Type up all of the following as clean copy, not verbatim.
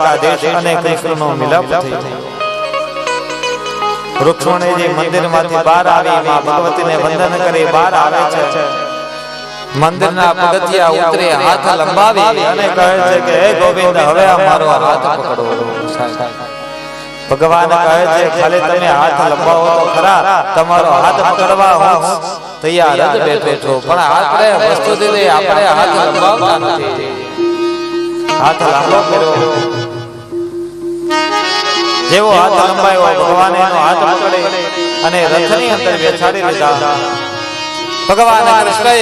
દ્વારકાધીશ અને કૃષ્ણનો મિલાપ થયો। રૂક્ષ્મણીજી મંદિરમાંથી બહાર આવી માં ભગવતીને વંદન કરી બહાર આવે છે। મંદિરના પગથિયા ઉતરે હાથ લંબાવી અને કહે છે કે હે ગોવિંદ હવે અમારો હાથ પકડો। ભગવાન કહે છે ખાલી તમે હાથ લંબાવો તો ખરા, તમારો હાથ પકડવા હું તૈયાર જ બેઠો છું, પણ આપણે વસ્તુથી આપણે હાથ લંબાવતા નથી। હાથ લાંબો કર્યો, જેવો હાથ લંબાયો ભગવાને એનો હાથ પકડી અને રથની અંદર બેસાડી લીધા। ભગવાન કૃષ્ણએ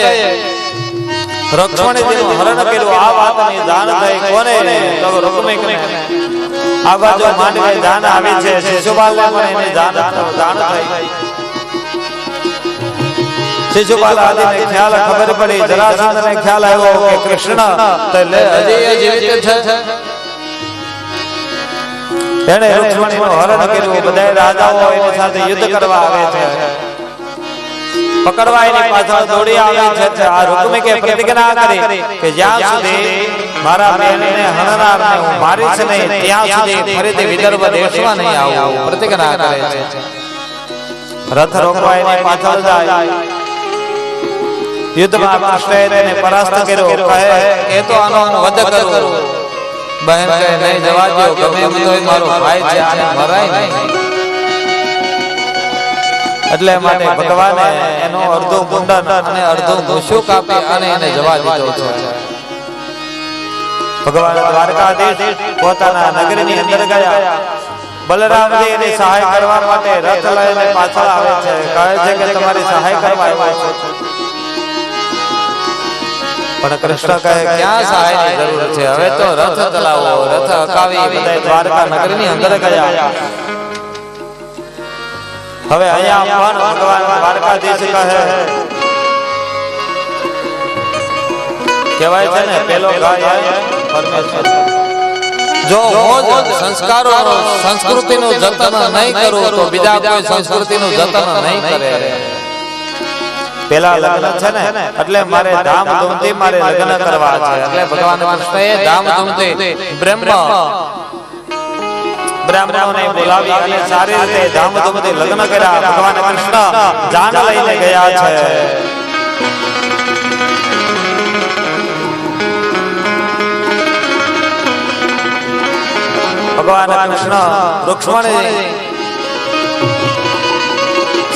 રૂક્ષ્મણીજીનું હરણ કર્યું। આ વાતની જાણ થઈ કોને? તો રૂક્મિકને। આ બાજુ માંડવે જાન આવી છે, શિશુપાલને પણ એની જાણ થઈ। શિશુપાલ આદિને ખ્યાલ ખબર પડી, જરાસંધને ખ્યાલ આવ્યો કે કૃષ્ણ તો હજી જીવિત છે। એણે રૂક્ષ્મણીનું હરણ કર્યું। બધા રાજાઓ એની સાથે યુદ્ધ કરવા આવે છે, પકડવા એની પાછળ દોડી આવે છે। આ રૂક્મિકે પ્રતિજ્ઞા કરી કે જ્યાં સુધી મારા બેનને હણનારને હું મારીશ નહીં ત્યાં સુધી ફરીથી વિદર્ભ દેશમાં નહીં આવું, પ્રતિજ્ઞા કરે છે। રથ રોકવા એની પાછળ જાય, યુદ્ધમાં કૃષ્ણએ તેને પરાસ્ત કર્યો। કહે એ તો આનો વધ કરું। બહેન કહે નહીં જવા દો, ગમે એમ તો મારો ભાઈ છે, આને મરાય નહીં। એટલે માટે ભગવાને એનો અડધો મુંડન અને અડધો મૂછું કાપી અને એને જવા દીધો છે। ભગવાન દ્વારકાધીશ પોતાના નગરની અંદર ગયા। બલરામજી એની સહાય કરવા માટે રથ લઈને પાછળ આવે છે। કહે છે કે તમારી સહાય કરવા આવ્યો છું, પણ કૃષ્ણ કહે ક્યાં સહાયની જરૂર છે, હવે તો રથ ચલાવો। રથ હકાવી બધા દ્વારકા નગરની અંદર ગયા। હવે અહીંયા પણ ભગવાન દ્વારકાધીશ કહે કહેવાય છે ને પેલો ગાય પરમેશ્વર। જો હું સંસ્કારોનો સંસ્કૃતિનું જતન નહીં કરું તો બીજા કોઈ સંસ્કૃતિનું જતન નહીં કરે। પેલા લગ્ન છે ને એટલે મારે ધામધૂમથી મારે લગ્ન કરવા છે। એટલે ભગવાન કૃષ્ણએ ધામધૂમથી બ્રાહ્મણોને બોલાવી અને સારી રીતે ધામધૂમથી લગ્ન કર્યા। ભગવાન કૃષ્ણ જાન લઈને ગયા છે। ભગવાન કૃષ્ણ રૂક્ષ્મણી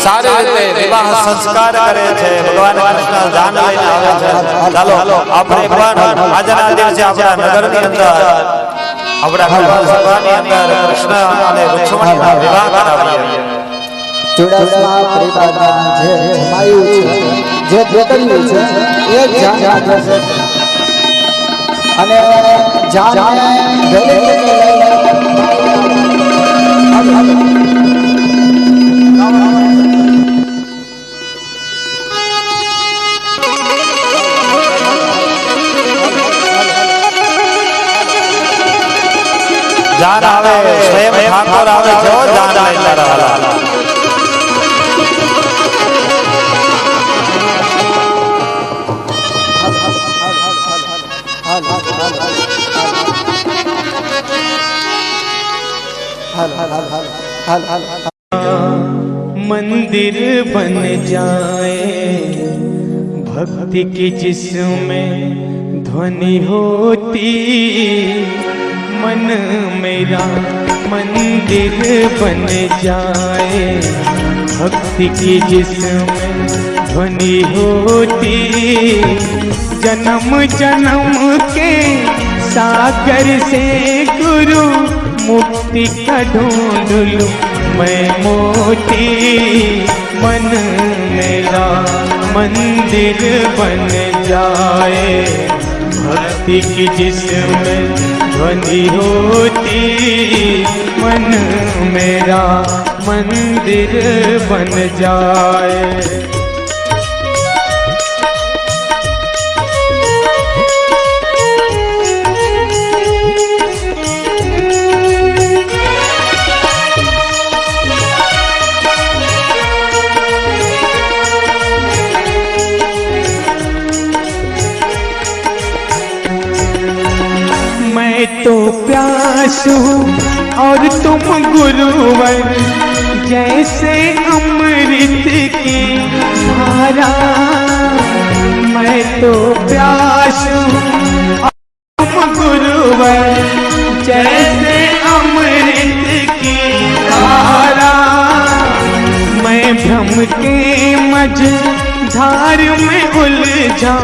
સારી રીતે વિવાહ સંસ્કાર કરે છે। ભગવાન કૃષ્ણ જાન લઈને આવે છે। ચાલો આપણે પણ આજના દિવસે આપણા નગરની અંદર આપણા ભગવાન સભાની અંદર કૃષ્ણ અને રૂક્ષ્મણીના વિવાહ કરાવીએ। ચુડાસમા પરિવારના જે જમાયું છે, જે દીકરીઓ છે એ જાન રાખે છે અને જાનને ગળે જાન આવે, સ્વયં ઠાકોર આવે છે જાન લઈને રહેલા। मंदिर बन जाए भक्ति की जिसमें ध्वनि होती, मन मेरा मंदिर बन जाए भक्ति की जिसमें ध्वनि होती, जन्म जन्म के सागर से गुरु मुक्ति का ढूंढ लूं मैं मोती। मन मेरा मंदिर बन जाए भक्ति की जिसमें ध्वनि होती, मन मेरा मंदिर बन जाए। मैं तो प्यास हूँ और तुम गुरुवर, जैसे अमृत की धारा। मैं तो प्यास हूँ और तुम गुरुवर, जैसे अमृत की धारा। मैं भ्रम के मझधार में उलझा,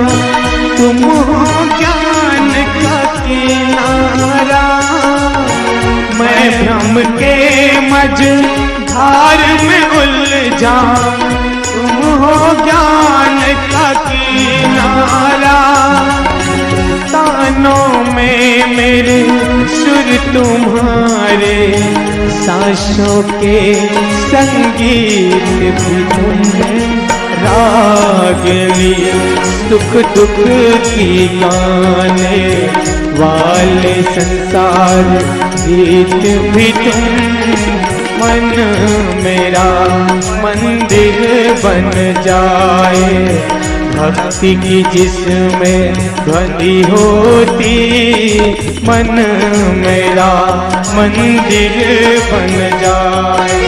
तुम हो ज्ञान का किनारा। मैं भ्रम के मझधार में उलझा, तुम हो ज्ञान का किनारा। तानों में मेरे सुर तुम्हारे, सांसों के संगीत भी तुम। रागनी सुख दुख की गाने वाले संसार गीत भी तुम। मन मेरा मंदिर बन जाए, भक्ति की जिसमें ध्वनि होती। मन मेरा मंदिर बन जाए।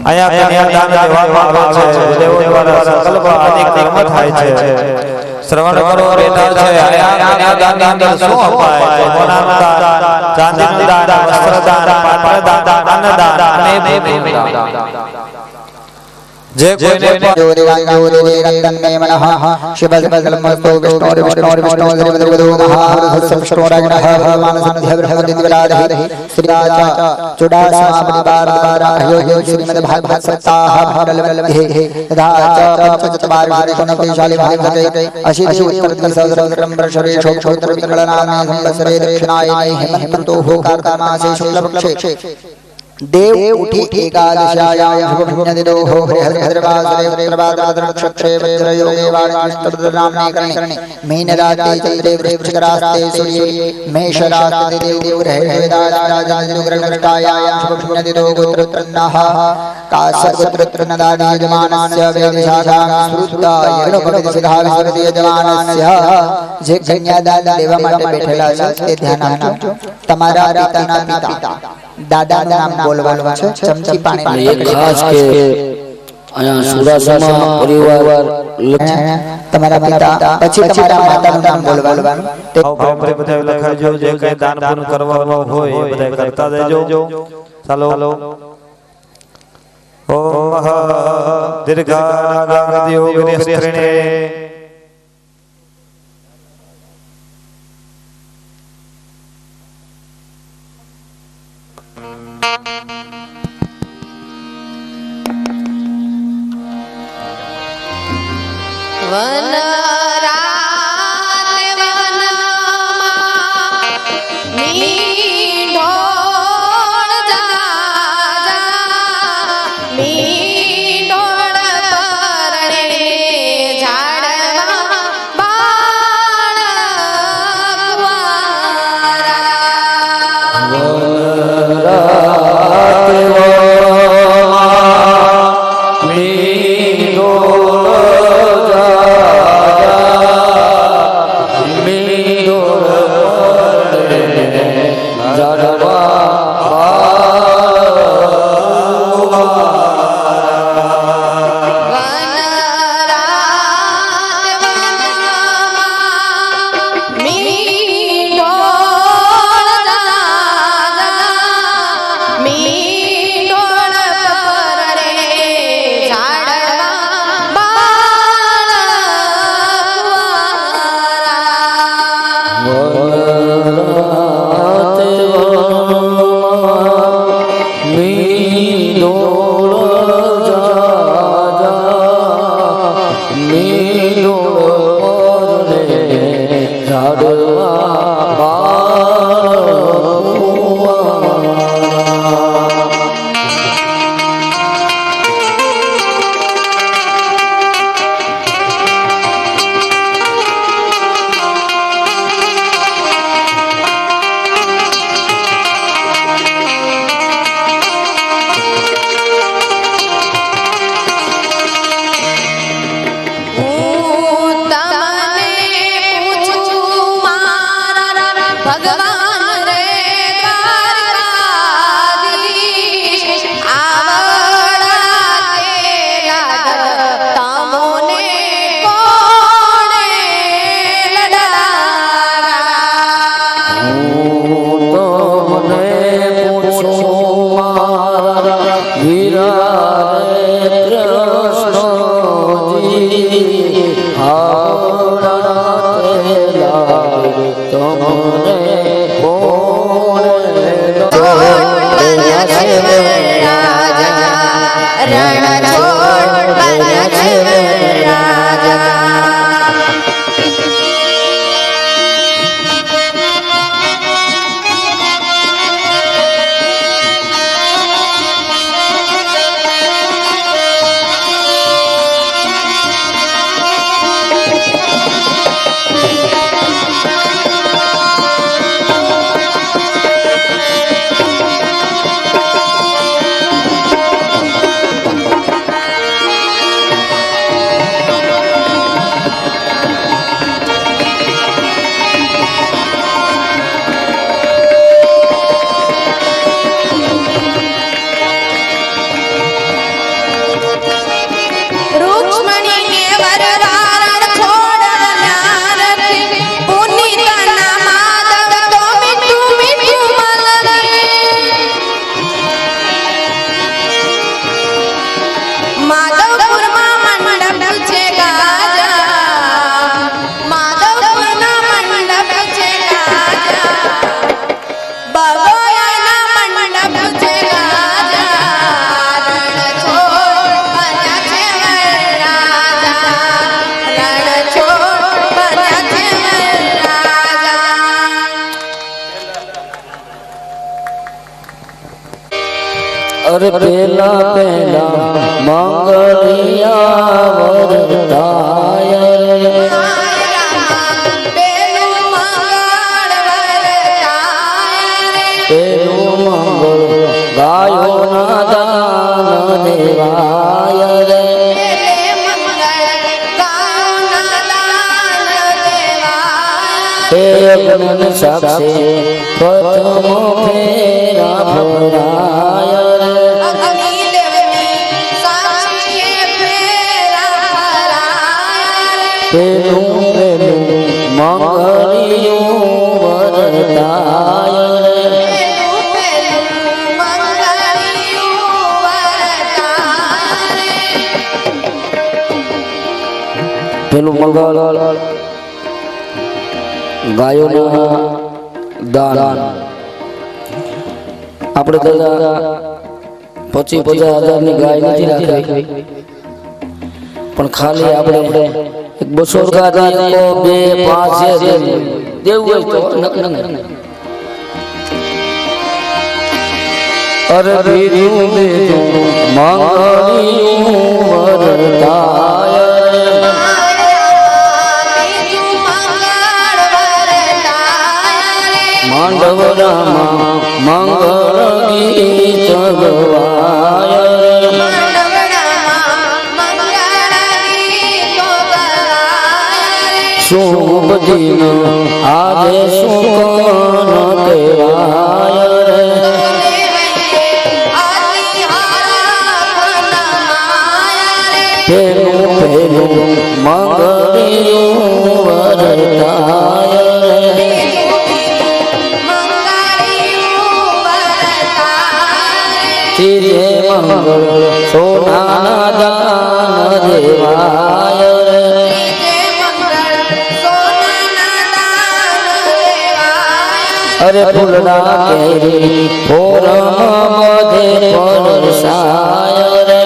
અહીંયા કન્યાદાન દેવામાં આવે છે દેવો દ્વારા સંકલ્પ આદિ કર્મ થાય છે શ્રવણ કરો બેઠા છે અહીંયા કન્યાદાનની અંદર શું અપાય તો સોનાનું દાન ચાંદીનું દાન વસ્ત્રદાન પાત્રદાન અન્નદાન અને ભોજનદાન જે કોઈને देव उठी एकादशायां शुभपुण्यदिनो हो हरिहरवासरे उत्तरभाद्रक्षे वज्रयोगे वाणिस्तुर्नाम्ने करणे मीनराते चन्द्रे वृक्षरास्ते सूर्ये मेषराते देवो रहवेदाराजानुग्रहष्टायां शुभपुण्यदिनो गोत्रत्रन्नः कासगोत्रत्रन्नदानि यजमानस्य वेदशाखां श्रुताय यज्ञोपवितसिद्धाविस्मृति यजमानस्य जे कन्यादान देवा માટે બેઠેલા છે તે ધ્યાન આપજો તમારા પિતાના પિતા દાદાનું નામ બોલવાનું છે ચમચી પાણી એક ખાસ કે અહીંયા સુરાસમાં પરિવાર તમારા પિતા પછી તમારા માતાનું નામ બોલવાનું તે ભાઈ બધા લખાજો જે કઈ દાન પૂર્ણ કરવાનો હોય એ બધા કરતા દેજો ચાલો ઓમ દીર્ઘાનાગાદિયોગિની સ્ત્રીણે अरे पेला पेला मंगलिया वरदाय रे पेलू मंगल गायो ना दान देवाय रे अग्न साक्षी प्रथम फेरा भराय रे पेलू पेलू मंगलियो वरदाय रे पेलू मंगल गायोना दान આપણે દાદા 25,000 ની ગાય નથી રાખી પણ ખાલી આપણે એક 200 રૂપિયા દઈએ તો 2-5 દેવું હોય તો નક અરે બીજું દેજો મંગળિયું વરદાય માંડવરામાં મંગળ ગીત ગવાય શુભ દિન આજે સુકન કહેવાય રે પેલું પેલું મંગળિયું વરદાય રે તીરે મંગળ સોનાના દાન દેવાય રે અરે ફૂલના કેરી ફોરમ બધે પરસાય રે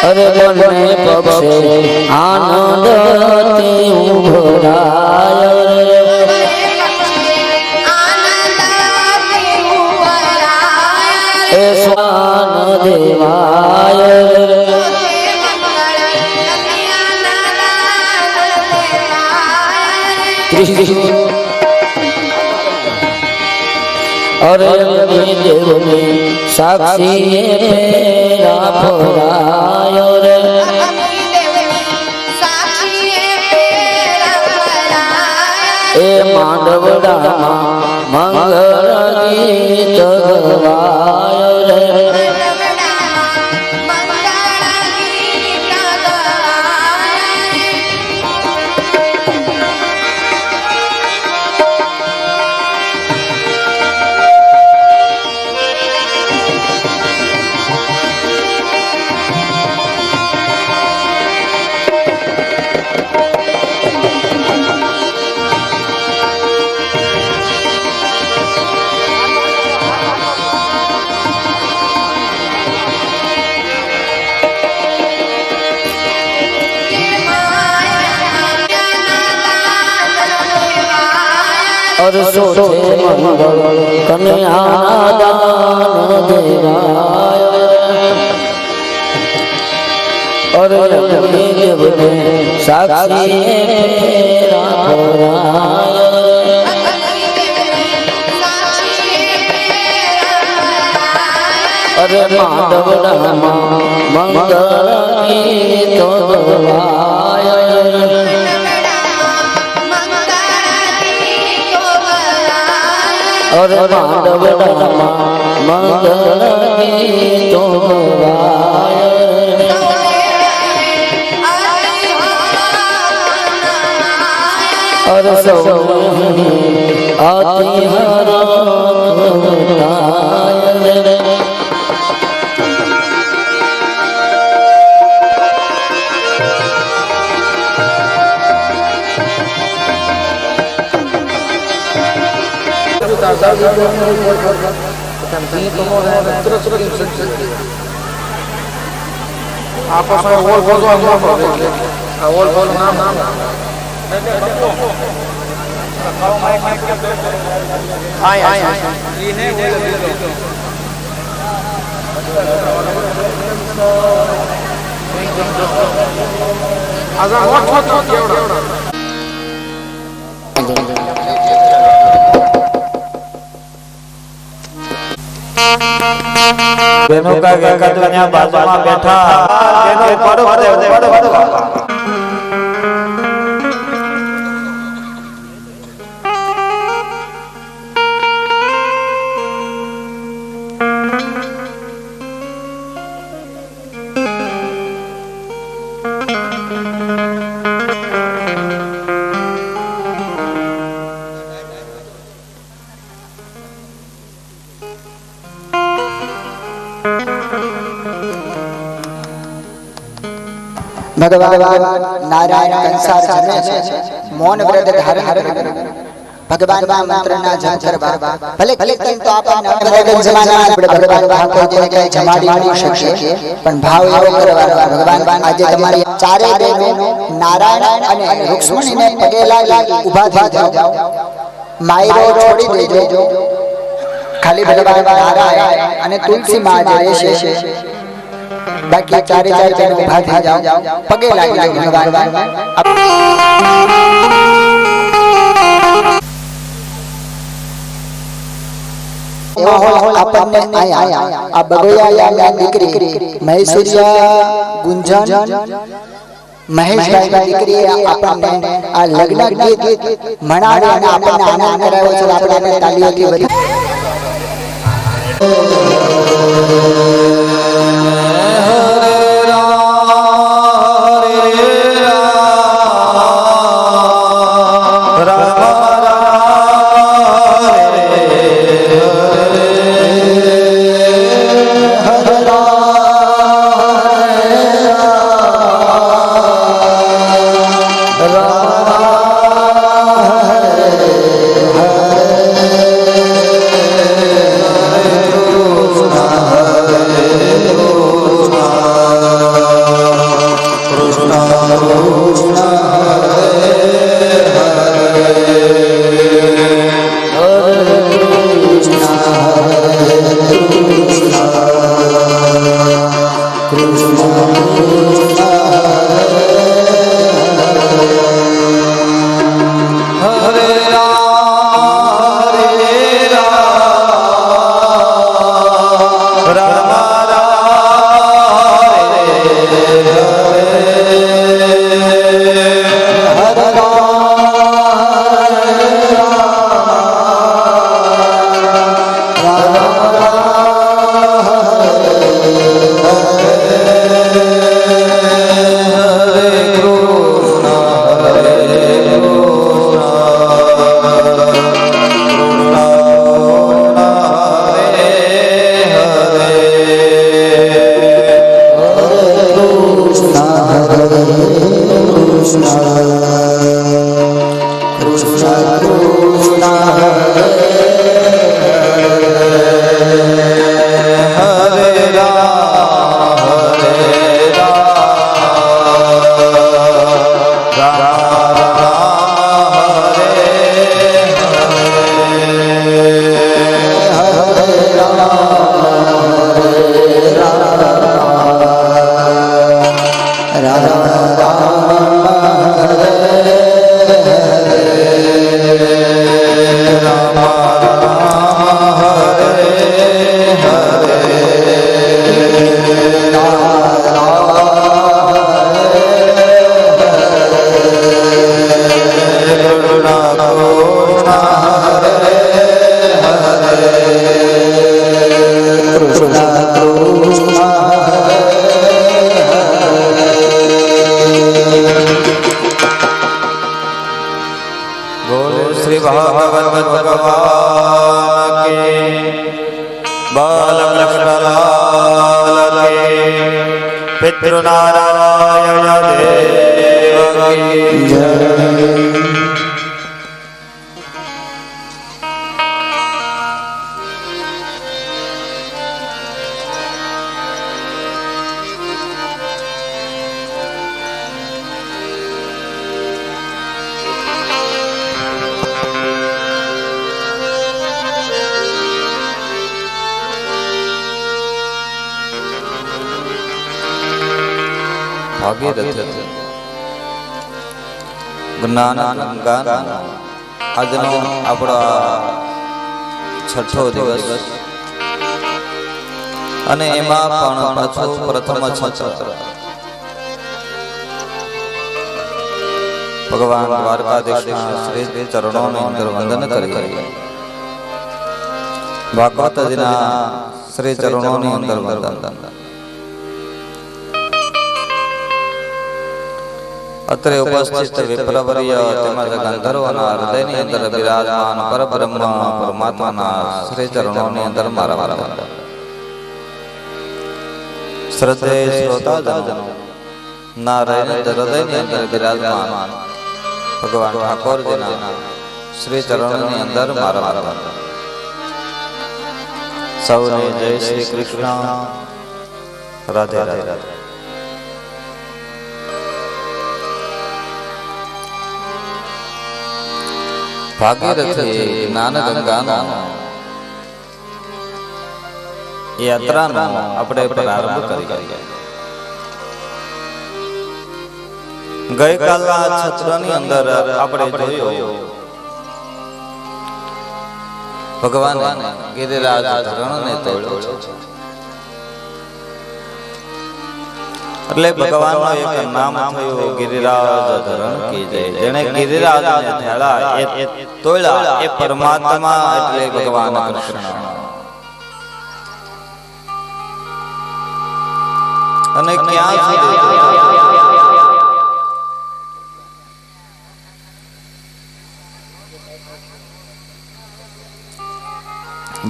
અરે બંને પક્ષે આનંદથી ઉભરાય રે એ સ્વાન દેવાય રે અરે દેવની સાક્ષી ફેરા ફરાય રે એ માંડવડામાં મંગળ ગીત ગવાય રે और सोचे मंगल कन्या दान देवाय और अग्नि देव ने साक्षी फेरा फराय अरे माधवरामा मंगल गीत गवाय अरे माधवरामा मंगल गीत गवाय अरे सौम्य अति हर आपस में वोल बोल दो वोल बोल नाम બેનો કા કાકા તો અહીંયા બાજુમાં બેઠા બેનો પડો ભગવાન નારાયણ કંસાર જન્મે છે મૌન વ્રત ધારણ કરી ભગવાનના મંત્રના જપ કરવા ભલે કીર્તન તો આપણને મોડર્ન જમાનામાં આપણે ભગવાન ઠાકોરજીને કઈ જમાડી ન શકીએ પણ ભાવ એવો કરવાનો ભગવાન આજે તમારી ચારે બહેનો નારાયણ અને રુક્ષ્મણીને પગે લાગી ઊભા થઈ જાઓ માયરો છોડી દેજો ખાલી ભગવાન નારાયણ અને તુલસી માં જે છે બાકી ચારે બહેનો ઊભા થઈ જાઓ પગે લાગી ભગવાન આપણને આ બગોયા દીકરી મહેશ્વરિયા ગુંજન મહેશભાઈ દીકરી આપણને આ લગ્ન ગીત મણાવી અને આપણને આનંદ કરાવ્યો છે આપણે તાલીઓથી વધી पितृनारायण देव की जय। ભાગીરથ જ્ઞાન ગંગા આજનો આપણો છઠ્ઠો દિવસ અને એમાં પણ પાછું પ્રથમ છત્ર ભગવાન દ્વારકાધીશના શ્રી ચરણોની અંદર વંદન કરી ભાગવતજીના શ્રી ચરણોની અંદર વંદન અત્રે ઉપસ્થિત વિપ્રવર્ય તેમજ ગંધર્વોના હૃદયની અંદર બિરાજમાન પરબ્રહ્મ પરમાત્માના શ્રી ચરણોની અંદર મારા વંદન. શ્રદ્ધેય શ્રોતાજનો નારાયણ હૃદયની અંદર બિરાજમાન ભગવાન ઠાકોરજીના શ્રી ચરણોની અંદર મારા વંદન. સૌને જય શ્રી કૃષ્ણ. રાધે રાધે. ભાગીરથી જ્ઞાન ગંગાનો યાત્રાનો આપણે પ્રારંભ કરીએ. ગઈકાલના છત્રની અંદર આપણે જોયું ભગવાન ગિરિરાજ ધરણને તોડ્યો છે. એટલે ભગવાનનો એક નામ થયું ગિરિરાજ ધરણ કી જય. જેણે ગિરિરાજને ધેડા એ તોડ્યા એ પરમાત્મા એટલે ભગવાન કૃષ્ણ. અને ક્યાં સુધી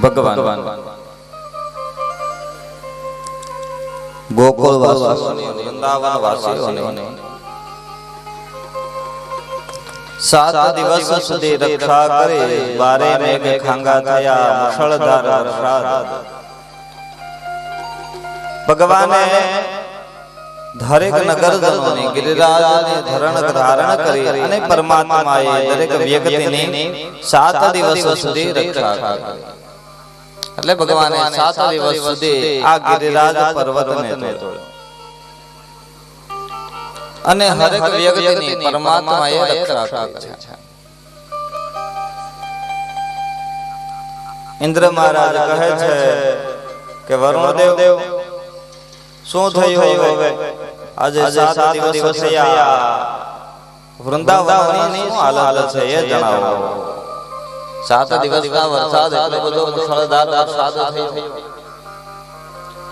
ભગવાન ગોકુળ વાસીઓને વૃંદાવન વાસીઓને 7 દિવસ સુધી રક્ષા કરી. 12 મેઘ ખાંગા થયા, મુશળધાર વરસાદ. ભગવાને દરેક નગરજનોને ગિરિરાજને ધરણ ધારણ કરી અને પરમાત્માએ દરેક વ્યક્તિની 7 દિવસ સુધી રક્ષા કરી. એટલે ભગવાને 7 દિવસ સુધી આ ગિરિરાજ પર્વતને તોડ્યો અને હરેક વ્યક્તિની પરમાત્માએ રક્ષા કરી. ઇન્દ્ર મહારાજ કહે છે કે વરુણદેવ શું થયું હવે? આજે 7 દિવસ થયા, વૃંદાવનની શું હાલત છે એ જણાવો. 7 દિવસના વરસાદ એટલો બધો મુશળધાર વરસાદ થયો.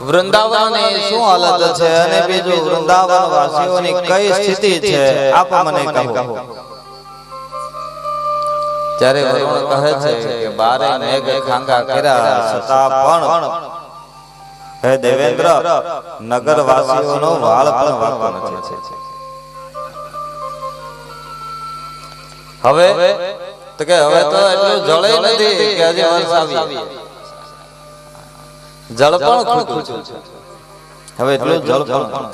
વૃંદાવનની શું હાલત છે અને બીજું વૃંદાવન વાસીઓની કઈ સ્થિતિ છે આપ મને કહો. ત્યારે વરુણ કહે છે કે 12 મેઘ ખાંગા કર્યા છતાં પણ હે દેવેન્દ્ર નગર વાસીઓનો વાળ પણ વાંકો નથી. હવે તો કે હવે તો એટલું જળ નથી કે હજી વરસાવી. જળ પણ ખૂટ્યું છે. હવે એટલું જળ પણ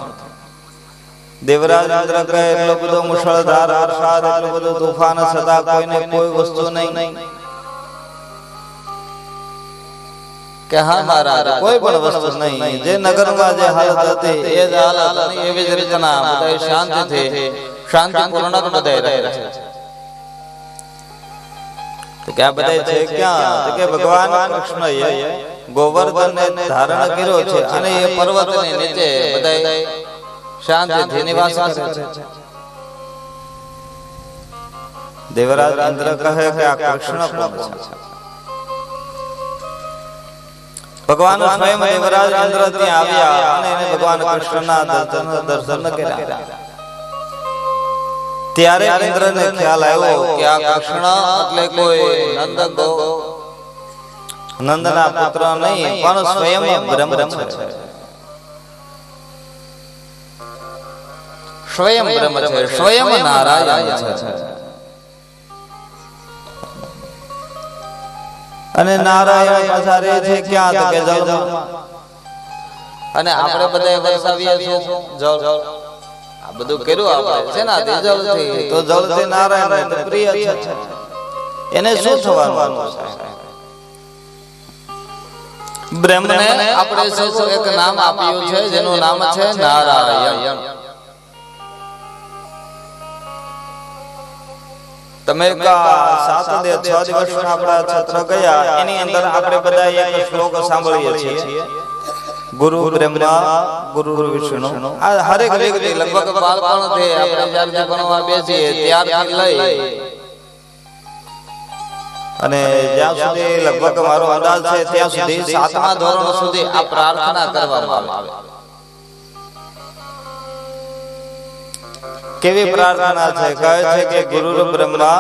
દેવરાજ ઇન્દ્ર કહે એટલો બધો મુશળધાર વરસાદ, એટલો બધો તોફાન છતાં કોઈને કોઈ વસ્તુ નહીં કે હા મહારાજ કોઈ પણ વસ્તુ નહીં. જે નગરમાં જે હાલત હતી એ જ હાલત એવી જ રીતના બધા શાંતિથી શાંતિપૂર્ણ બધા રહે છે. કે આ બધા છે ક્યાં? કે ભગવાન કૃષ્ણએ ગોવર્ધનને ધારણ કર્યો છે અને એ પર્વતની નીચે બધા શાંતિથી નિવાસ કરે છે. દેવરાજ ઇન્દ્ર કહે કે આ કૃષ્ણ કોણ છે? ભગવાન સ્વયં દેવરાજ ઇન્દ્ર ત્યાં આવ્યા અને એને ભગવાન કૃષ્ણના દર્શન કર્યા. ત્યારે ઇન્દ્રને ખ્યાલ આવ્યો કે આ કૃષ્ણ એટલે કોઈ નંદના પુત્ર નહીં પણ સ્વયં બ્રહ્મ છે. સ્વયં બ્રહ્મ છે, સ્વયં નારાયણ છે. અને નારાયણ પધારે છે ક્યાં? તો કે જળમાં. અને આપણે બધા વરસાવીએ છીએ જળ. આ બધું કર્યું આપણે છે ને જળથી. તો જળથી નારાયણ પ્રિય છે. એને શું થવાનું છે? બ્રહ્મને આપણે એક નામ આપ્યું છે જેનું નામ છે નારાયણ. તમે 7 દે 6 દિવસના આપણા છત્ર ગયા એની અંદર આપણે બધા એક શ્લોક સાંભળીએ છીએ ગુરુ બ્રહ્મા ગુરુ વિષ્ણુ આ હરેક વ્યક્તિ લગભગ બાળપણથી આપણે જ્યારે ભણવા બેસીએ ત્યારથી લઈ અને જ્યાં સુધી લગભગ મારો અંદાજ છે ત્યાં સુધી 7મા ધોરણ સુધી આ પ્રાર્થના કરવામાં આવે. કેવી પ્રાર્થના છે? કહે છે કે ગુરુ બ્રહ્મા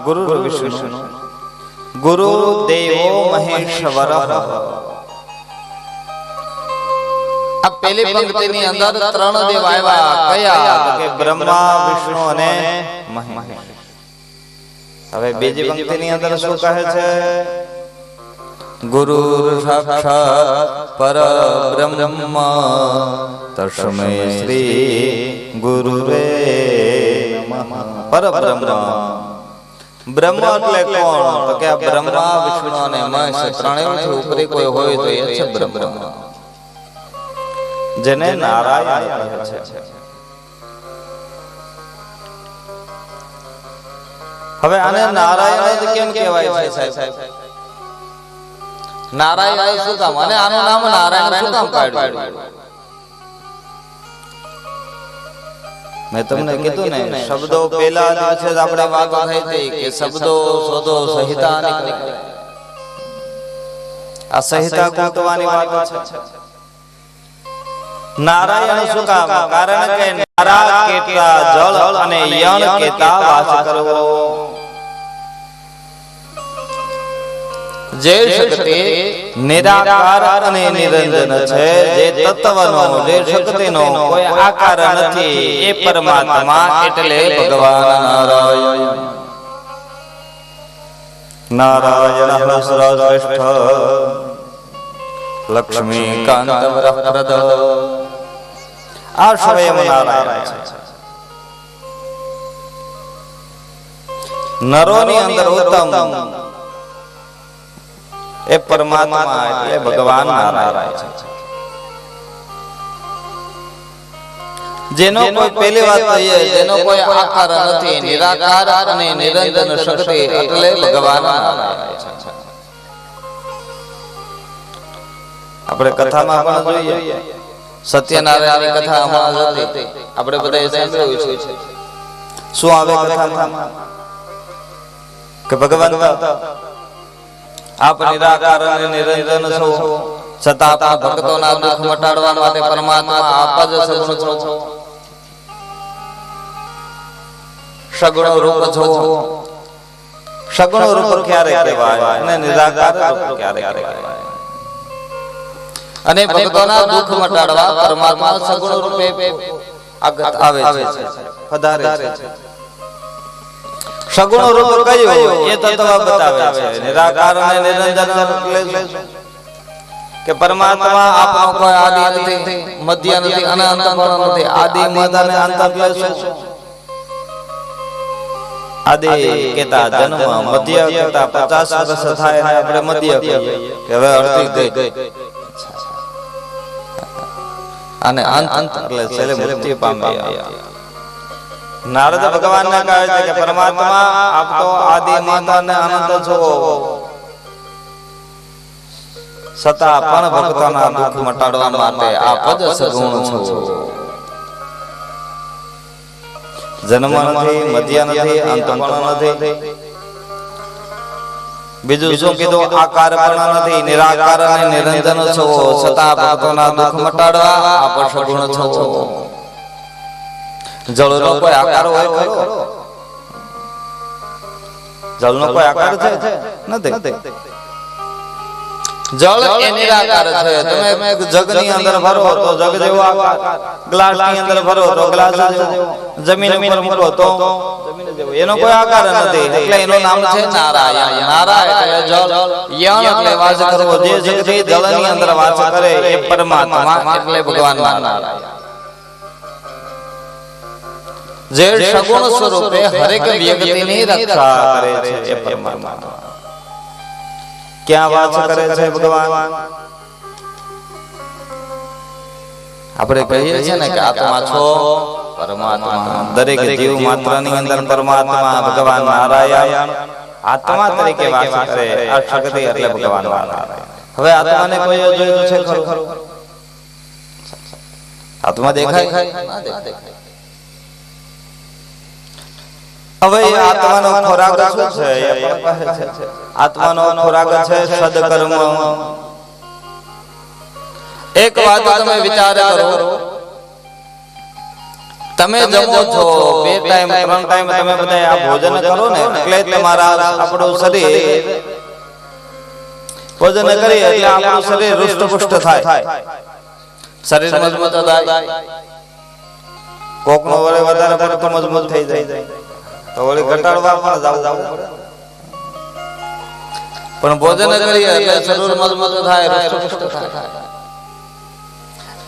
ગુરુ વિષ્ણુ ગુરુ દેવો મહેશ્વરઃ. આ પહેલી પંક્તિની અંદર 3 દેવ આવ્યા. કયા? કે બ્રહ્મા વિષ્ણુ અને મહેશ. હવે બીજી પંક્તિની અંદર શું કહે છે? ગુરુ સાક્ષાત પરબ્રહ્મ તસ્મૈ શ્રી ગુરુવે નમઃ. પરબ્રહ્મ બ્રહ્મ એટલે કોણ? તો કે બ્રહ્મા વિષ્ણુ અને મહેશ ત્રણેયથી ઉપરી કોઈ હોય તો એ છે બ્રહ્મ, જેને નારાયણ કહે છે. હવે આને નારાયણ જ કેમ કહેવાય છે સાહેબ? નારાયણ શું કામ? અને આનું નામ નારાયણ શું કામ પાડ્યું? મેં તમને કીધું ને, શબ્દો પહેલા દિવસે જ આપણે વાત થઈ હતી કે શબ્દો શોધો સંહિતા નીકળે. આ સંહિતા ગોતવાની વાત છે. નારાયણ શું કામ? કારણ કે નારા કેતા જળ અને યણ કેતા વાસ કરવો. જે શક્તિ નિરાકાર અને નિરંજન છે, જે તત્વનો જે શક્તિનો કોઈ આકાર નથી, એ પરમાત્મા એટલે ભગવાન નારાયણ. નારાયણ સર્વશ્રેષ્ઠ લક્ષ્મી કાંત વરપ્રદ. આ સ્વયં નારાયણ છે. નરોની અંદર ઉત્તમ એ પરમાત્મા એટલે ભગવાન નારાયણ છે. જેનો કોઈ પહેલી વાત કહીએ, જેનો કોઈ આકાર નથી, નિરાકાર અને નિરંજન શક્તિ એટલે ભગવાન નારાયણ છે. આપણે કથામાં પણ જોઈએ, સત્યનારાયણની કથા હમણાં હતી, આપણે બધા સાંભળ્યું છે. શું આવે કથામાં? કે ભગવાન આપ નિરાકાર અને નિરંજન છો, છતાં પણ ભક્તોના દુઃખ મટાડવા માટે પરમાત્મા આપ જ સગુણ છો, સગુણ રૂપ છો. સગુણ રૂપ ક્યારે કહેવાય અને નિરાકાર રૂપ ક્યારે કહેવાય? અને ભક્તોના દુઃખ મટાડવા પરમાત્મા સગુણ રૂપે આવે છે, પધારે છે. સગુણ રૂપ કયું? એ તત્વ બતાવે છે. નિરાકાર અને નિરંજન એટલે કે પરમાત્મા આપનો કોઈ આદિ નથી, મધ્ય નથી અને અંત પણ નથી. આદિ મધ્ય અને અંત એટલે શું? આદિ કેતા જન્મ, મધ્ય કેતા 50 વર્ષ થાય અને આપણે મધ્ય કહીએ કે હવે અડધી ગઈ, અને અંત એટલે છેલ્લે મુક્તિ પામી. નારદ ભગવાન ને કહે છે કે પરમાત્મા આપ તો આદિ મધ્ય અને અનંત છો, છતાં પણ ભક્તોના દુઃખ મટાડવા માટે આપ જ સગુણ છો. જન્મ નથી, મધ્ય નથી, અંત પણ નથી. બીજું શું કીધું? આકાર પણ નથી, નિરાકાર અને નિરંજન છો, છતાં ભક્તોના દુઃખ મટાડવા આપ સગુણ છો. જળનો કોઈ આકાર હોય ખરો? જળનો કોઈ આકાર છે? નથી. જળ એ નિરાકાર છે. તમે જગની અંદર ભરો તો જગ જેવો આકાર, ગ્લાસ ની અંદર ભરો તો ગ્લાસ જેવો, જમીન ઉપર મૂકો તો જમીન જેવો. એનો કોઈ આકાર નથી, એટલે એનું નામ છે નારાયણ. નારાયણ એટલે જળ, યણ એટલે વાસ કરવો. જે શક્તિ જળની અંદર વાસ કરે એ પરમાત્મા એટલે ભગવાન નારાયણ. જે સગુણ સ્વરૂપે હરેક વ્યક્તિની રક્ષા કરે છે એ પરમાત્મા. ક્યાં વાસ કરે છે ભગવાન? આપણે કહીએ છીએ ને કે આત્મા છો પરમાત્મા દરેક જીવ માત્રની અંદર પરમાત્મા ભગવાન નારાયણ આત્મા તરીકે વાસ કરે. આ શક્તિ એટલે ભગવાન નારાયણ. હવે આત્માને કોઈ જોયું છે ખરું? આત્મા દેખાય? ના દેખાય. હવે આત્માનો ખોરાક શું છે? એ પણ કહે છે આત્માનો ખોરાક છે સદકર્મ. એક વાત તમે વિચાર કરો, તમે જમો છો 2 ટાઈમ 3 ટાઈમ તમે બધા આ ભોજન કરો ને એટલે તમારા આપણું શરીર ભોજન કરી એટલે આપણું શરીર હૃષ્ટપુષ્ટ થાય, શરીર મજબૂત થાય. કોકનો વળે વધારે પડતો મજબૂત થઈ જાય તો વળી ઘટાડવા પણ જાવું પડે. પણ ભોજન કરીએ એટલે શરીર મજબૂત થાય, હૃષ્ટપુષ્ટ થાય.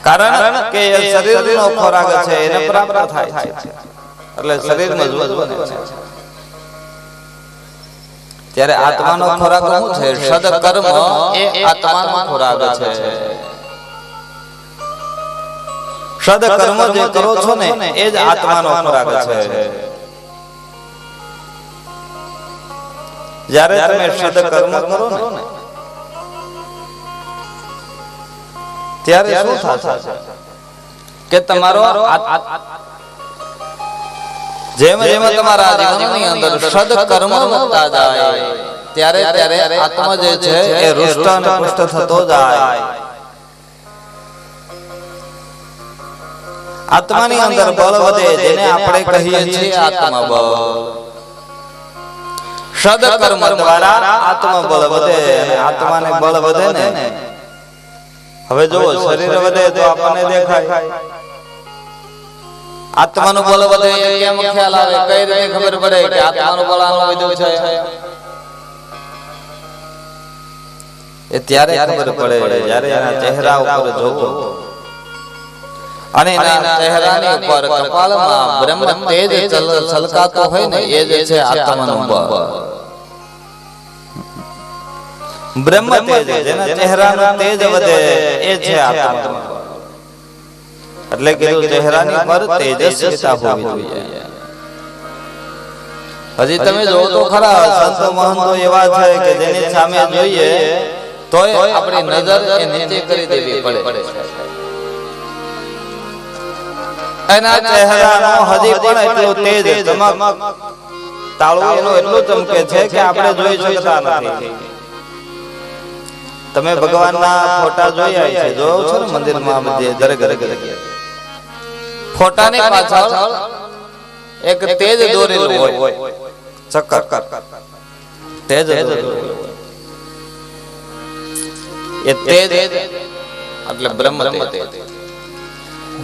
કારણ કે શરીરનો ખોરાક છે એને પ્રાપ્ત થાય છે એટલે શરીર મજબૂત બને છે. ત્યારે આત્માનો ખોરાક શું છે? સદકર્મ એ આત્માનો ખોરાક છે. સદકર્મ જે કરો છો ને એ જ આત્માનો ખોરાક છે. જ્યારે તમે સદકર્મ કરો ને ત્યારે શું થશે કે તમારો જેમ જેમ તમારા જીવનની અંદર સદકર્મ વધતા જાય ત્યારે ત્યારે આત્મા જે છે એ હૃષ્ટ અને પુષ્ટ થતો જાય. આત્માની અંદર બળ વધે જેને આપણે કહીએ છીએ આત્મબળ. સદકર્મ દ્વારા આત્મબળ વધે અને આત્માને બળ વધે ને. હવે જો શરીર વધે તો આપણને દેખાય, આત્માનું બળ વધે કેમ ખ્યાલ આવે? કઈ રીતે ખબર પડે કે આત્માનું બળ આનું વધ્યું છે? એ ત્યારે ખબર પડે જ્યારે એના ચહેરા ઉપર જોવો અને એના ચહેરાની ઉપર કપાળમાં બ્રહ્મ તેજ છલકાતો હોય ને એ જે છે આત્માનું બળ. બ્રહ્મ તેજ જેના ચહેરાનો તેજ વધે એ છે આત્મા. એટલે કે ચહેરાની પર તેજસ્વીતા હોવી જોઈએ. હજી તમે જોવો તો ખરા સંતો મહંતો એવા છે કે જેની સામે જોઈએ તોય આપણી નજર એ નીચે કરી દેવી પડે. એના ચહેરાનો હજી પણ એટલું તેજ ચમક તાળું એનું એટલું ચમકે છે કે આપણે જોઈ શકતા નથી. તમે ભગવાનના ફોટા જોયા છે, જોયો છો ને મંદિરમાં દરેક ફોટાની પાછળ એક તેજ દોરેલું હોય, ચક્કર તેજ દોરેલું હોય. એ તેજ એટલે બ્રહ્મ તેજ.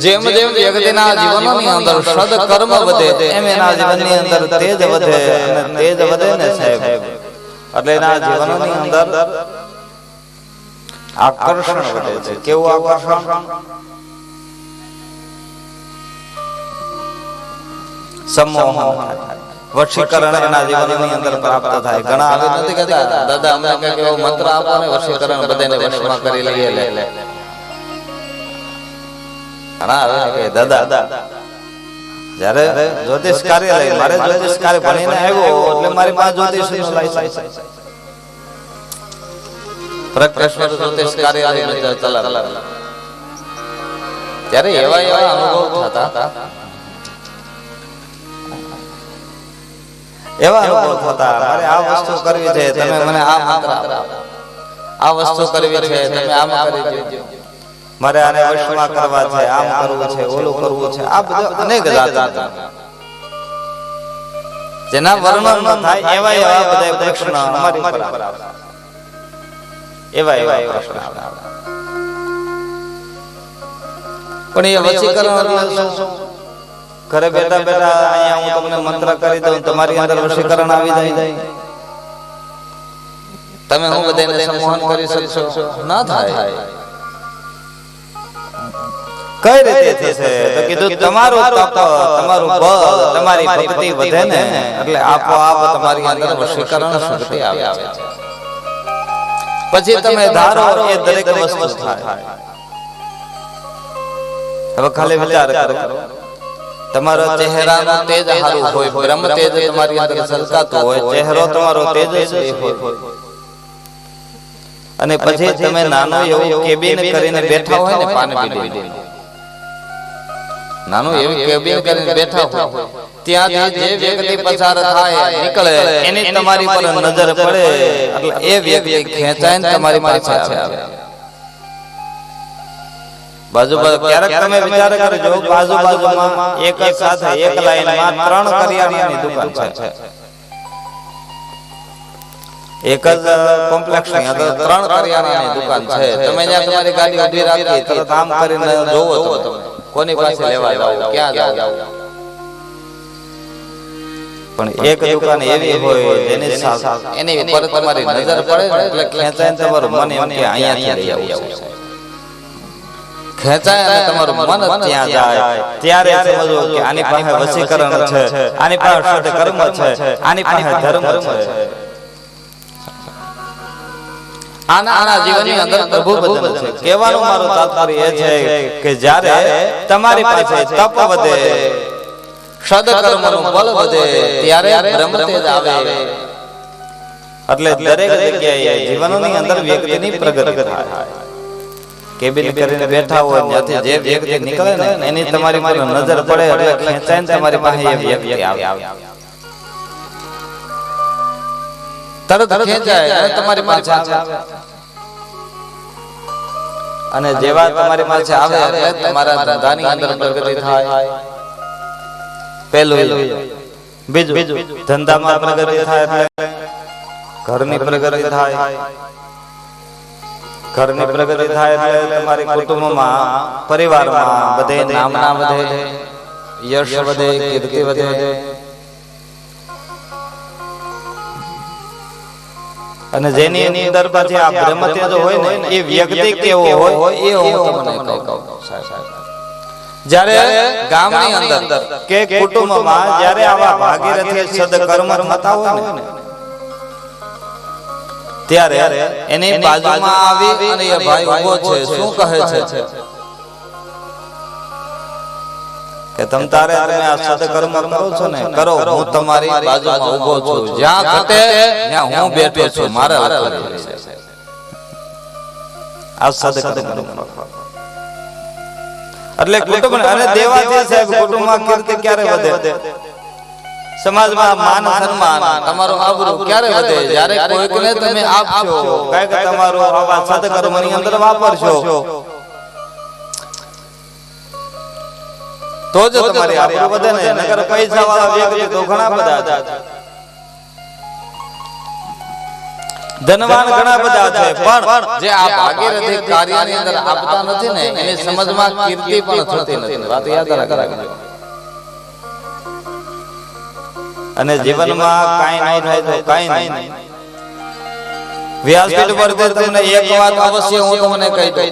જેમ જેમ વ્યક્તિના જીવનની અંદર સદકર્મ વધે એમ એના જીવનની અંદર તેજ વધે અને તેજ વધે ને સાહેબ એટલે એના જીવનની અંદર આકર્ષણ વધે છે. કેવું આકર્ષણ? સમોહ, વશીકરણ એના જીવનની અંદર પ્રાપ્ત થાય. ઘણા આવે નથી કહેતા દાદા અમને કઈક એવો મંત્ર આપો ને વશીકરણ બધાને વશમાં કરી લઈએ. ઘણા આવે કે દાદા જ્યારે જ્યોતિષ કાર્યાલય મારે જ્યોતિષ કાર્ય ભણીને આવ્યો એટલે મારી પાસે જ્યોતિષનું લાયસન્સ છે. પ્રકાશ્વર જ્યોતિષ કાર્યાલય ચલાવે ત્યારે એવા એવા અનુભવ થતા મારે આ વસ્તુ કરવી છે, તમે મને આ મંત્ર આપો. આ વસ્તુ કરવી છે, તમે આમ કરી દેજો. મારે આને વશમાં કરવા છે, આમ કરવું છે, ઓલું કરવું છે. આ બધું અનેક જાત જેના વર્ણન ન થાય એવા એવા બધા પ્રશ્ન અમારી પર આવે. એવા પ્રશ્ન આવે. પણ એ વશીકરણ એટલે શું? ઘરે બેઠા બેઠા અહીંયા હું તમને મંત્ર કરી દઉં, તમારી અંદર વશીકરણ આવી જાય, તમે હું બધાને સંમોહન કરી શકશો? ના થાય. કઈ રીતે થશે? તો કીધું તમારું તપ, તમારું બળ, તમારી ભક્તિ વધે ને એટલે આપોઆપ તમારી અંદર વશીકરણ શક્તિ આવે છે. પછી તમે ધારો એ દરેક વસ્તુ થાય. હવે ખાલી વિચાર કરો તમારા ચહેરાનું તેજ સારું હોય, બ્રહ્મ તેજ તમારી અંદર છલકાતું હોય, ચહેરો તમારો તેજસ્વી હોય, અને પછી તમે નાનું એવું કેબિન કરીને બેઠા હોય ને પાનપીડી, નાનું એવું કેબિન કરીને બેઠા હોય, ત્યાંથી જે વ્યક્તિ પસાર થાય નીકળે એની તમારી પર નજર પડે એટલે એ વ્યક્તિ ખેંચાઈને તમારી પાસે આવે. બાજુ ક્યારેક તમે વિચાર કરજો, બાજુમાં એક જ સાથે એક લાઈનમાં 3 કરિયાણાની દુકાન છે, એક જ કોમ્પ્લેક્સ ની અંદર 3 કરિયાણાની દુકાન છે. તમે ત્યાં તમારી ગાડી ઊભી રાખી તરત આમ કરીને જોવો તો તમે કોની પાસે લેવા જાવ, ક્યાં જાવ, પણ એક દુકાન એવી હોય જેની એની ઉપર તમારી નજર પડે એટલે ખેંચાય તમારું મન એમ કે અહીંયાથી લઈ આવું છે, ખેંચાય અને તમારું મન ત્યાં જાય. ત્યારે સમજો કે આની પાસે વશીકરણ છે, આની પાસે શુદ્ધ કર્મ છે, આની પાસે ધર્મ છે. આના જીવનની અંદર પ્રભુ બદલ છે. કહેવાનું મારું તાત્પર્ય એ છે કે જ્યારે તમારી પાસે તપ વધે, સદકર્મનું બળ વધે, ત્યારે બ્રહ્મ તેજ આવે. એટલે દરેક જગ્યાએ જીવનની અંદર વ્યક્તિની પ્રગતિ થાય. કેબિન કરીને બેઠા હોય ત્યાંથી જે વ્યક્તિ નીકળે ને એની તમારી પર નજર પડે એટલે ખેંચાઈને તમારી પાસે એ વ્યક્તિ આવે, તરત ખેંચાય અને તમારી પાસે આવે. અને જેવા તમારી પાસે આવે એટલે તમારા ધંધાની અંદર પ્રગતિ થાય. પહેલું બીજું ધંધામાં પ્રગતિ થાય એટલે ઘરની પ્રગતિ થાય, ઘરની પ્રગતિ થાય એટલે તમારી કુટુંબમાં, પરિવારમાં બધે નામના વધે, યશ વધે, કીર્તિ વધે. અને જેની અંદર પછી આ બ્રહ્મ તેજ હોય ને એ વ્યક્તિ કેવો હોય એ હું તમને કહું. જ્યારે ગામની અંદર કે કુટુંબમાં જ્યારે આવા ભાગીરથી સદકર્મ થતા હોય ને ત્યારે એની બાજુમાં આવી અને એ ભાઈ ઉભો છે, શું કહે છે કે તમ તારે તમે આ સદકર્મ કરો છો ને કરો, હું તમારી બાજુમાં ઉભો છું, જ્યાં ઘટે ત્યાં હું બેઠો છું, મારે આ સદકર્મ. એટલે કુટુંબ અને દેવાથી સાહેબ કુટુંબમાં કીર્તિ ક્યારે વધે, સમાજમાં માન સન્માન, તમારું આબરૂ ક્યારે વધે, જ્યારે કોઈકને તમે આપશો, કાંઈક તમારો આવા સદકર્મની અંદર વાપરશો તો જ તમારી આબરૂ વધે ને. નકર પૈસા વાળા વ્યક્તિ તો ઘણા બધા છે, ધનવાન ઘણા બધા છે, પણ જે આ ભાગીરથી કાર્યની અંદર આપતા નથી ને એની સમજમાં કીર્તિ પણ થતી નથી. વાત યાદ રાખજો. અને જીવનમાં કાંઈ નહીં થાય તો કાંઈ નહીં. વ્યાસપીઠ પર તમને એક વાત અવશ્ય હું તમને કહી દઉં,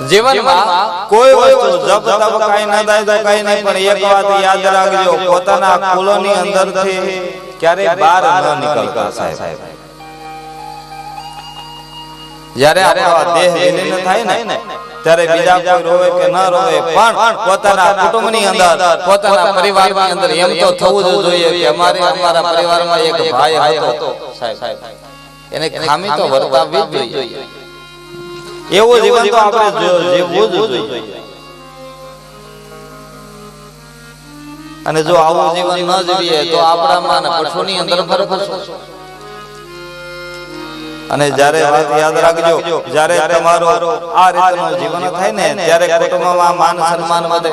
જીવનમાં કોઈ વસ્તુ જપ તપ કાંઈ ના થાય તો કાંઈ નહીં, પણ એક વાત યાદ રાખજો, પોતાના કુળની અંદરથી ક્યારેય બહાર ન નીકળતા સાહેબ. જ્યારે આપણો દેહ વિલીન થાય ને ત્યારે બીજા કોઈ રોવે કે ન રોવે, પણ પોતાના કુટુંબની અંદર, પોતાના પરિવારની અંદર એમ તો થવું જ જોઈએ કે અમારા પરિવારમાં એક ભાઈ હતો સાહેબ, એને ખામી તો વર્તાવવી જ જોઈએ. એવું જીવન તો આપણે જીવવું જ જોઈએ. અને જો આવું જીવન ન જીવીએ તો આપણામાં પશુની અંદર ફરક હશે. અને જ્યારે વાત યાદ રાખજો, જ્યારે તમારો આ રીતનું જીવન થાય ને ત્યારે કુટુંબમાં માન સન્માન વધે,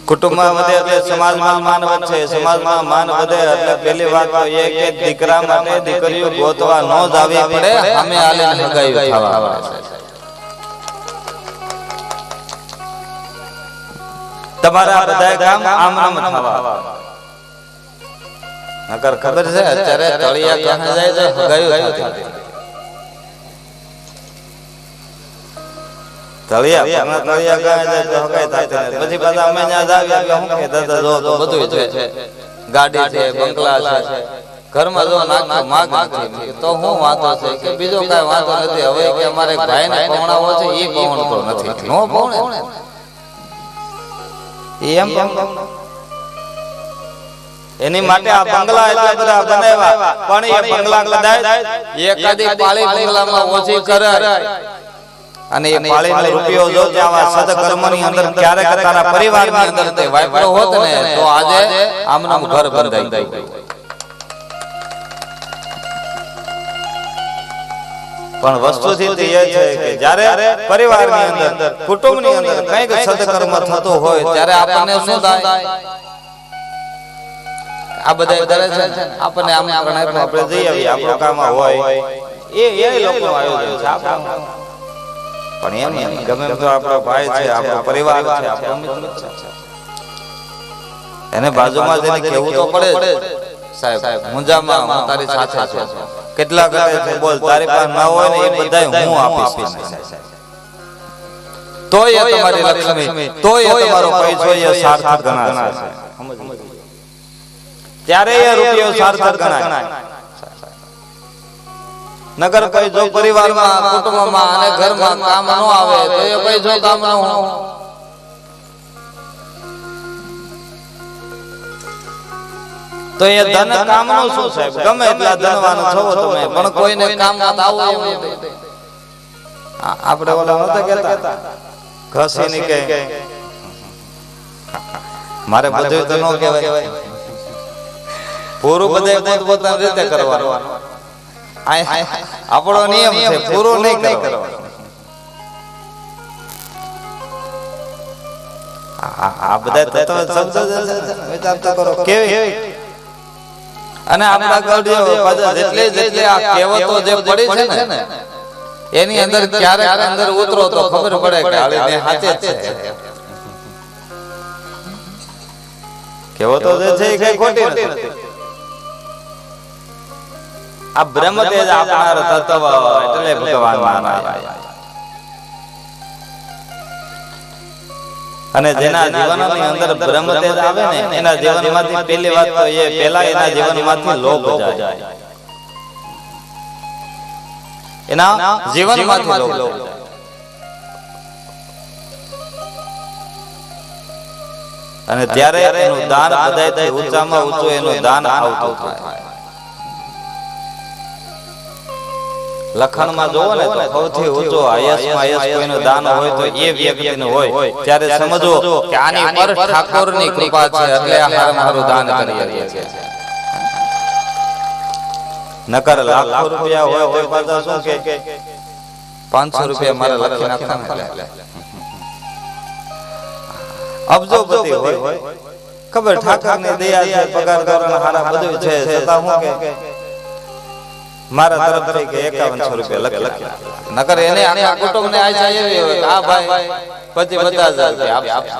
કુટુંબમાં વધે એટલે સમાજમાં માન વધે, સમાજમાં માન વધે એટલે પહેલી વાત તો એ કે દીકરા માટે દીકરીઓ ગોતવા ન જાવી પડે, અમે આલીને હગાઈ થવા પડે. તમારા બધા કામ આમ આમ થવા. નકર ખબર છે અત્યારે તળિયા ક્યાં જાય તો હગાયું થતી. તળિયા ક્યાં જાય તો હગાઈ થતી. પછી બધા અમે ત્યાં જાવ્યા કે હું કે દાદા જો તો બધું છે, ગાડી છે, બંગલા છે, ઘરમાં જો નાખ્યો માગ નથી તો હું વાંધો છે કે બીજો કાંઈ વાંધો નથી. હવે કે અમારે ભાઈને પવણાવો છે એ પવણતો નથી, નો પવણે એમ એની માટે આ બંગલા એટલા બધા બનાવ્યા, પણ એ બંગલા કદાચ એકાદી પાળી બંગલામાં ઓછી કરે અને એ પાળીનો રૂપિયો જો આવા સદકર્મની અંદર ક્યારેક તારા પરિવારની અંદર તે વાપરો હોત ને તો આજે આમનામ ઘર બંધાઈ ગયું. પણ વસ્તુથી એ છે કે જ્યારે પરિવારની અંદર કુટુંબની અંદર કંઈક સદકર્મ થતો હોય ત્યારે આપણને શું થાય? આ બધા કરે છે આપણને આમંત્રણ આપ્યું, આપણે જઈ આવીએ, આપણું કામ હોય એ લોકોનું આયોજન છે આપણું. પણ એમ ગમે તો આપણો ભાઈ છે, આપણો પરિવાર છે, આપણો મિત્ર છે, એને બાજુમાં જઈને કહેવું તો પડે જ. સાહેબ મુંજામાં હું તારી સાથે છું. કેટલા કહે છે બોલ તારી પાસે ના હોય ને એ બધાય હું આપીશ. તોય એ તમારી લક્ષ્મી, તોય એ તમારો પૈસો એ સાર્થક ગણાશે. ત્યારે એ રૂપિયો સાર્થક ગણાય. નગર કોઈ જો પરિવારમાં કુટુંબમાં અને ઘરમાં કામ ન આવે તો એ પૈસો કામ ન હોય. તો એ ધન કામનું શું સાહેબ? ગમે એટલા ધનવાન થવો તમે, પણ કોઈને કામમાં તો આવું એમ નથી. આપણે ઓલા નહોતા કહેતા ઘસી ની કે મારે બધું તો ન કહેવાય, પૂરું બધે પોતપોતાની રીતે કરવાનું. આપણો નિયમ છે પૂરું નહીં કરવાનું. આ બધા તત્વ શબ્દ વિચાર તો કરો કેવી. અને આપણા ગઢિયો જેટલી આ કહેવતો જે પડી છે ને એની અંદર ક્યારેક અંદર ઉતરો તો ખબર પડે કે આળીને હાથે જ છે. કહેવતો જે છે એ કઈ ખોટી નથી. આ બ્રહ્મ તેજ આપનાર તત્વ એટલે ભગવાન નારાયણ. અને જેના જીવનની અંદર બ્રહ્મ તેજ આવે ને એના જીવનમાંથી પહેલી વાત તો એ પહેલા એના જીવનમાંથી લોભ જાય. એના જીવનમાંથી લોભ જાય. અને ત્યારે એનું દાન બધાયથી ઊંચામાં ઊંચું એનું દાન આવતું થાય. લખણમાં જોવો ને તો સૌથી ઊંચો હાઈએસ્ટમાં હાઈએસ્ટ કોઈનું દાન હોય તો એ વ્યક્તિનું હોય. ત્યારે સમજો કે આની પર ઠાકોરની કૃપા છે એટલે આ હારું દાન કરીએ છીએ. નકર લાખો રૂપિયા હોય તો પાછા શું કે 500 રૂપિયા મારે લખી નાખવાના. અબજોપતિ હોય ખબર ઠાકરની દયા છે, પગાર કરવાનો હારા બધું છે, છતાં હું કે મારા તરફથી કે 5100 રૂપિયા લખી. નકર એને આખા કુટુંબને આશા એવી હોય કે આ ભાઈ પછી 50,000 આપશે.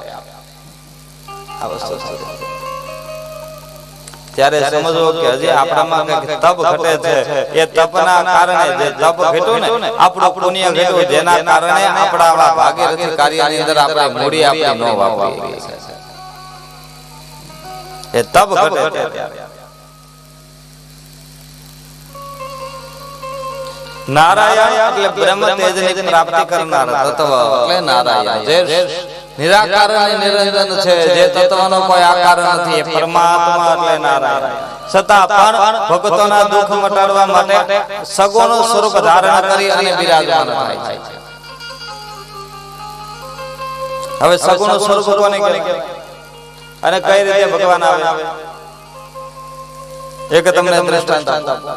આ વસ્તુ ત્યારે સમજો કે હજી આપણામાં કંઈક તપ ઘટે છે. એ તપના કારણે જે તપ ઘટ્યું ને આપણું પુણ્ય ઘટ્યું, જેના કારણે આપણા આવા ભાગીરથી કાર્યની અંદર આપણે મૂડી આપી ન વાપરીએ. એ તપ ઘટે ત્યારે નારાયણ એટલે બ્રહ્મ તેજની પ્રાપ્તિ કરનાર તત્વ એટલે નારાયણ જે નિરાકાર અને નિરંજન છે, જે તત્વનો કોઈ આકાર નથી, એ પરમાત્મા એટલે નારાયણ. છતાં પણ ભક્તોના દુઃખ મટાડવા માટે સગુણ સ્વરૂપ ધારણ કરી અને બિરાજમાન થાય છે. હવે સગુણ સ્વરૂપ કોને કહેવાય અને કઈ રીતે ભગવાન આવે? એક તમને દ્રષ્ટાંત આપું.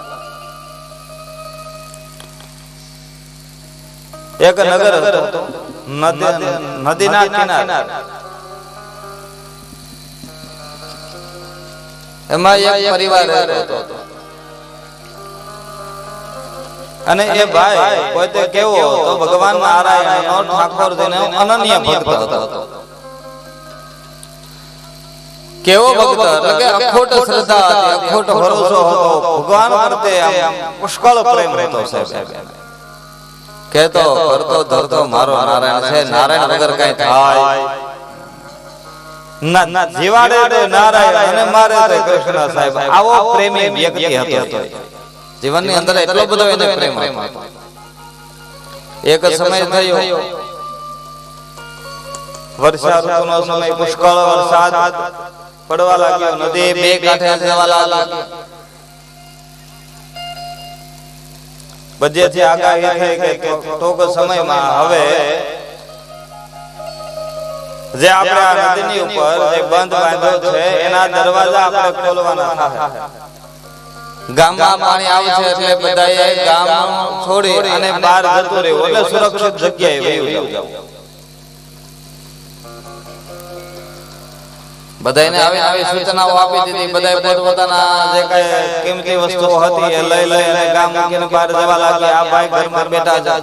એક નગર હતો, નદીના કિનારે. એમાં એક પરિવાર રહેતો હતો. અને એ ભાઈ પોતે કેવો તો ભગવાન નારાયણનો ઠાકોરજીનો અનન્ય ભક્ત હતો. કેવો ભક્ત એટલે કે અખોટ શ્રદ્ધા હતી, અખોટ ભરોસો હતો ભગવાન પ્રત્યે, આમ પુષ્કળ પ્રેમ હતો સાહેબ. કેતો કરતો ધરતો મારો નારાયણ છે, નારાયણ વગર કઈ થાય. ના જીવાડે તો નારાયણ અને મારે તો કૃષ્ણ સાહેબ. આવો પ્રેમી વ્યક્તિ હતો. જીવનની અંદર એટલો બધો એને પ્રેમ હતો. એક સમય થયો વર્ષા ઋતુનો સમય, પુષ્કળ વરસાદ પડવા લાગ્યો, નદી બે કાંઠે જવા લાગી. બધેથી આગાહી થઈ કે ટૂંક સમયમાં હવે જે આપણે આ નદીની ઉપર જે બંધ બાંધ્યો છે એના દરવાજા આપણે ખોલવાના થાય. ગામમાં પાણી આવશે એટલે બધાએ ગામ છોડી અને બહાર જતું રહેવું, એટલે સુરક્ષિત જગ્યાએ વયું જવું. બધાને આવી સૂચનાઓ આપી દીધી. બધાએ પોતપોતાના જે કઈ કિંમતી વસ્તુઓ હતી એ લઈ લઈ અને ગામ મૂકીને બહાર જવા લાગ્યા. આ ભાઈ ઘરમાં બેઠા છે.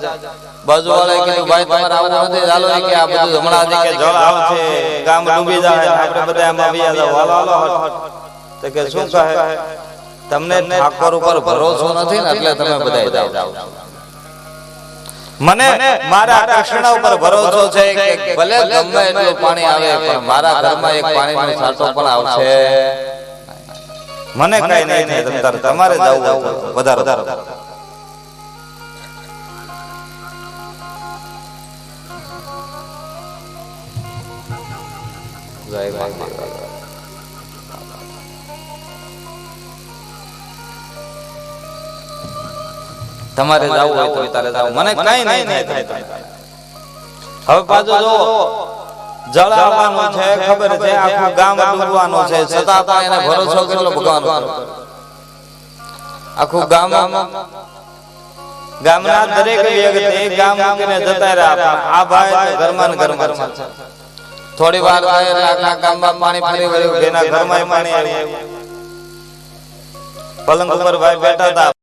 બાજુવાળાએ કીધું ભાઈ તમારે આવું નથી, ચાલો કે આ બધું હમણાં કે જળ આવશે, ગામ ડૂબી જાય, આપણે બધા એમાં વયા જાવ. હાલો હાલો હટ. તો કે શું કહે, તમને ઠાકોર ઉપર ભરોસો નથી ને એટલે તમે બધા જાઓ. મને મારા કૃષ્ણ ઉપર ભરોસો છે કે ભલે ગમે એટલું પાણી આવે પણ મારા ઘરમાં એક પાણીનો છાંટો પણ આવશે. મને કઈ નહીં થાય, તમારે જવું વધારે. તમારે જવું હોય તો તારે જવું, મને કઈ નહીં થાય. હવે પાછું જો જળ આવવાનું છે, ખબર છે, આખું ગામ ડૂબવાનું છે, છતાં પણ એને ભરોસો કેટલો ભગવાન. આખું ગામના દરેક વ્યક્તિ ગામ મૂકીને જતા રહ્યા. આ ભાઈ ઘરમાં ને ઘરમાં છે. થોડી વાર થાય એટલે આખા ગામમાં પાણી ફરી વળ્યું. એના ઘરમાં પાણી આવ્યું. પલંગ ઉપર ભાઈ બેઠા હતા.